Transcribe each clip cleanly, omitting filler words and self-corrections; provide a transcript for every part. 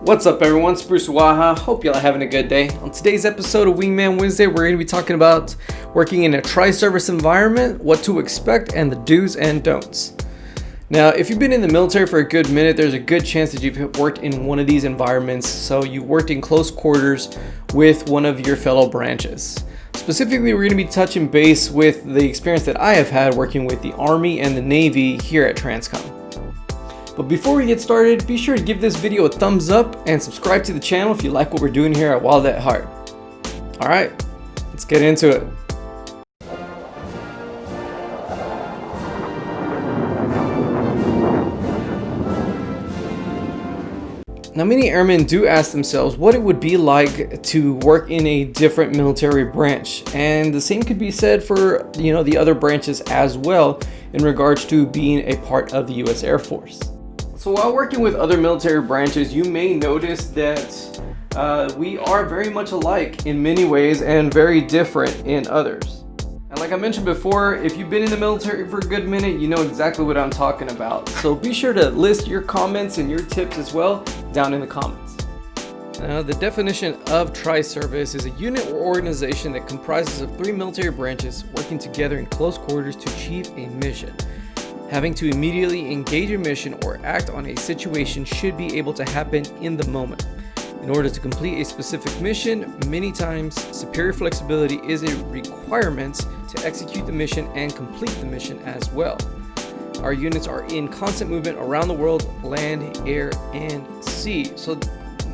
What's up everyone, it's Bruce Waha. Hope y'all are having a good day. On today's episode of Wingman Wednesday, we're going to be talking about working in a TriService environment, what to expect, and the do's and don'ts. Now, if you've been in the military for a good minute, there's a good chance that you've worked in one of these environments. So you worked in close quarters with one of your fellow branches. Specifically, we're going to be touching base with the experience that I have had working with the Army and the Navy here at Transcom. But before we get started, be sure to give this video a thumbs up and subscribe to the channel if you like what we're doing here at Wild at Heart. All right, let's get into it. Now, many airmen do ask themselves what it would be like to work in a different military branch, and the same could be said for the other branches as well in regards to being a part of the U.S. Air Force. So while working with other military branches, you may notice that we are very much alike in many ways and very different in others. And like I mentioned before, if you've been in the military for a good minute, you know exactly what I'm talking about. So be sure to list your comments and your tips as well down in the comments. Now, the definition of TriService is a unit or organization that comprises of 3 military branches working together in close quarters to achieve a mission. Having to immediately engage a mission or act on a situation should be able to happen in the moment. In order to complete a specific mission, many times superior flexibility is a requirement to execute the mission and complete the mission as well. Our units are in constant movement around the world, land, air, and sea. So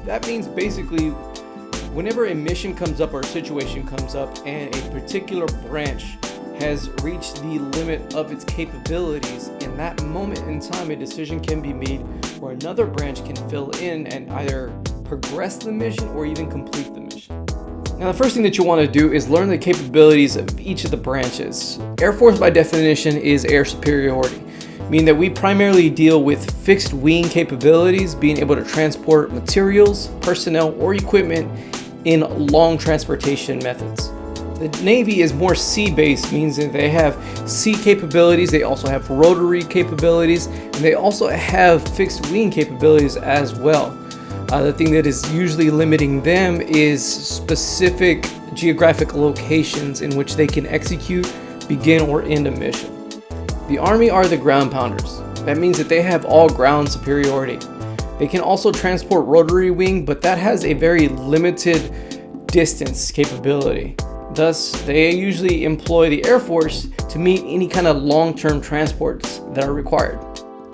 that means basically whenever a mission comes up or a situation comes up and a particular branch has reached the limit of its capabilities, in that moment in time a decision can be made where another branch can fill in and either progress the mission or even complete the mission. Now, the first thing that you want to do is learn the capabilities of each of the branches. Air Force by definition is air superiority, meaning that we primarily deal with fixed wing capabilities, being able to transport materials, personnel, or equipment in long transportation methods. The Navy is more sea-based, means that they have sea capabilities, they also have rotary capabilities, and they also have fixed wing capabilities as well. The thing that is usually limiting them is specific geographic locations in which they can execute, begin, or end a mission. The Army are the ground pounders. That means that they have all ground superiority. They can also transport rotary wing, but that has a very limited distance capability. Thus, they usually employ the Air Force to meet any kind of long-term transports that are required.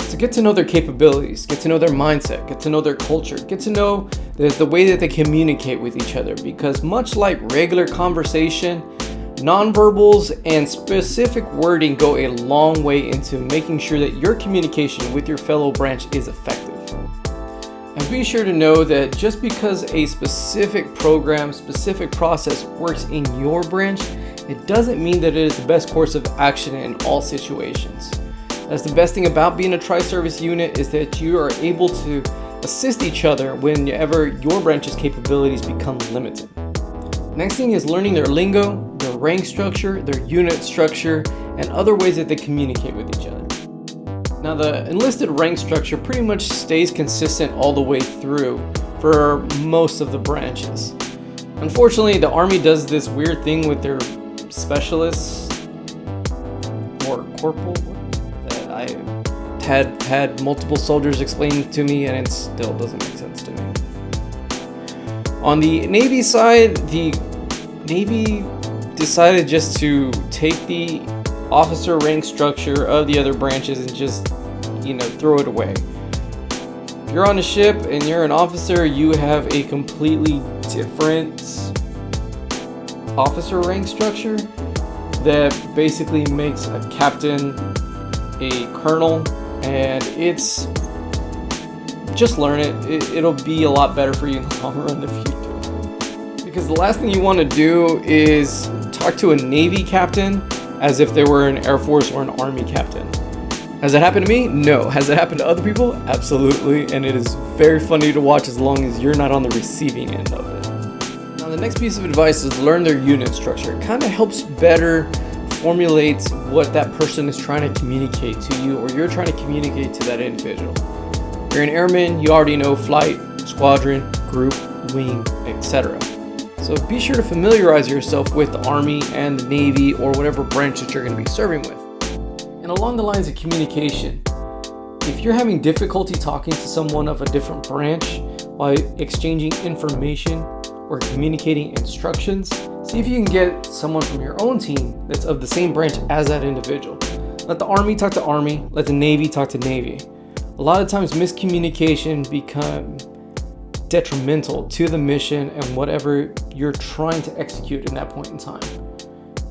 So get to know their capabilities, get to know their mindset, get to know their culture, get to know the way that they communicate with each other, because much like regular conversation, nonverbals and specific wording go a long way into making sure that your communication with your fellow branch is effective. And be sure to know that just because a specific program, specific process works in your branch, it doesn't mean that it is the best course of action in all situations. That's the best thing about being a TriService unit, is that you are able to assist each other whenever your branch's capabilities become limited. Next thing is learning their lingo, their rank structure, their unit structure, and other ways that they communicate with each other. Now, the enlisted rank structure pretty much stays consistent all the way through for most of the branches. Unfortunately, the Army does this weird thing with their specialists or corporal that I had multiple soldiers explain to me, and it still doesn't make sense to me. On the Navy side, the Navy decided just to take the officer rank structure of the other branches and just throw it away. If you're on a ship and you're an officer, you have a completely different officer rank structure that basically makes a captain a colonel, and it's just learn it. It'll be a lot better for you in the long run if you do, because the last thing you want to do is talk to a Navy captain as if they were an Air Force or an Army captain. Has it happened to me? No. Has it happened to other people? Absolutely. And it is very funny to watch as long as you're not on the receiving end of it. Now, the next piece of advice is learn their unit structure. It kind of helps better formulate what that person is trying to communicate to you, or you're trying to communicate to that individual. You're an airman, you already know flight, squadron, group, wing, etc. So be sure to familiarize yourself with the Army and the Navy or whatever branch that you're going to be serving with. And along the lines of communication, if you're having difficulty talking to someone of a different branch while exchanging information or communicating instructions, see if you can get someone from your own team that's of the same branch as that individual. Let the Army talk to Army, let the Navy talk to Navy. A lot of times miscommunication becomes detrimental to the mission and whatever you're trying to execute in that point in time.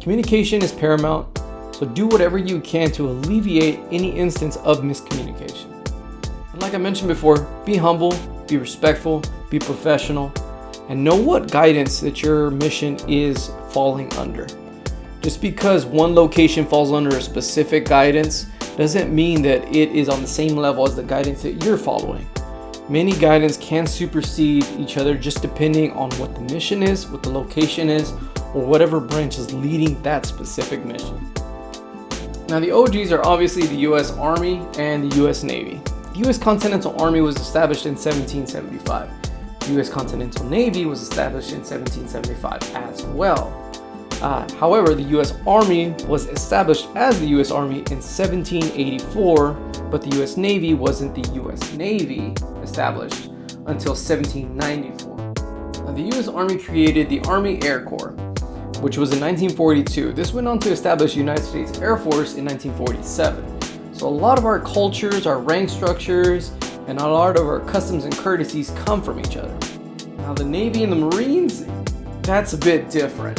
Communication is paramount, so do whatever you can to alleviate any instance of miscommunication. And like I mentioned before, be humble, be respectful, be professional, and know what guidance that your mission is falling under. Just because one location falls under a specific guidance doesn't mean that it is on the same level as the guidance that you're following. Many guidance can supersede each other just depending on what the mission is, what the location is, or whatever branch is leading that specific mission. Now the OGs are obviously the US Army and the US Navy. The US Continental Army was established in 1775. The US Continental Navy was established in 1775 as well. However, the US Army was established as the US Army in 1784, but the US Navy wasn't the US Navy established until 1794. Now, the US Army created the Army Air Corps, which was in 1942. This went on to establish the United States Air Force in 1947. So a lot of our cultures, our rank structures, and a lot of our customs and courtesies come from each other. Now the Navy and the Marines, that's a bit different.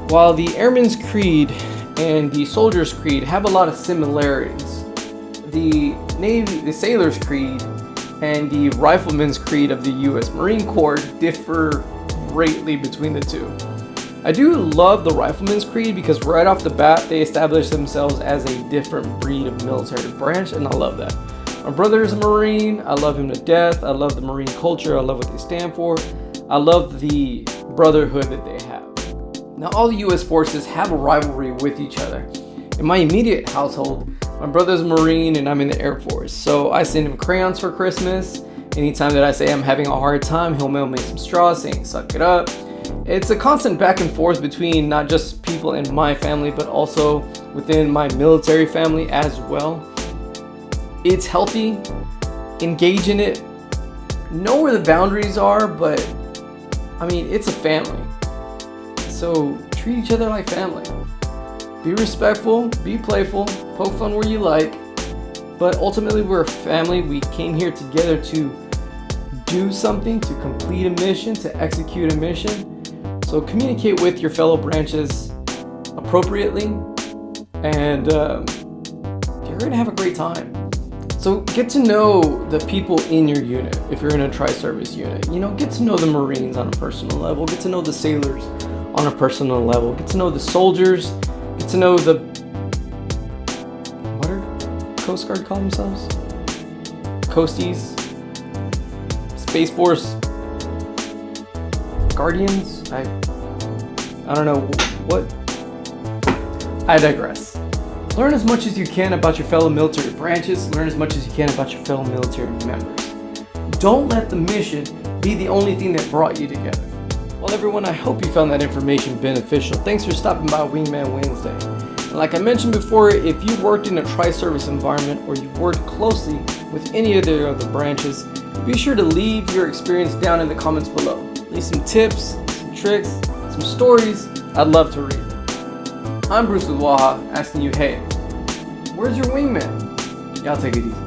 While the Airman's Creed and the Soldier's Creed have a lot of similarities, the Navy, the Sailor's Creed, and the Rifleman's Creed of the U.S. Marine Corps differ greatly between the two. I do love the Rifleman's Creed because right off the bat they established themselves as a different breed of military branch, and I love that. My brother is a Marine. I love him to death. I love the Marine culture. I love what they stand for. I love the brotherhood that they have. Now, all the U.S. forces have a rivalry with each other. In my immediate household, my brother's a Marine and I'm in the Air Force. So I send him crayons for Christmas. Anytime that I say I'm having a hard time, he'll mail me some straws saying, suck it up. It's a constant back and forth between not just people in my family, but also within my military family as well. It's healthy. Engage in it. Know where the boundaries are, but I mean, it's a family. So treat each other like family. Be respectful, be playful, poke fun where you like, but ultimately we're a family. We came here together to do something, to complete a mission, to execute a mission. So communicate with your fellow branches appropriately, and you're going to have a great time. So get to know the people in your unit. If you're in a TriService unit, get to know the Marines on a personal level, get to know the sailors on a personal level, get to know the soldiers, get to know the, what are Coast Guard call themselves? Coasties, Space Force, Guardians, I don't know what, I digress. Learn as much as you can about your fellow military branches, learn as much as you can about your fellow military members. Don't let the mission be the only thing that brought you together. Well, everyone, I hope you found that information beneficial. Thanks for stopping by Wingman Wednesday. And like I mentioned before, if you worked in a tri-service environment or you've worked closely with any of the other branches, be sure to leave your experience down in the comments below. Leave some tips, some tricks, some stories. I'd love to read them. I'm Bruce with Waha, asking you, hey, where's your wingman? Y'all take it easy.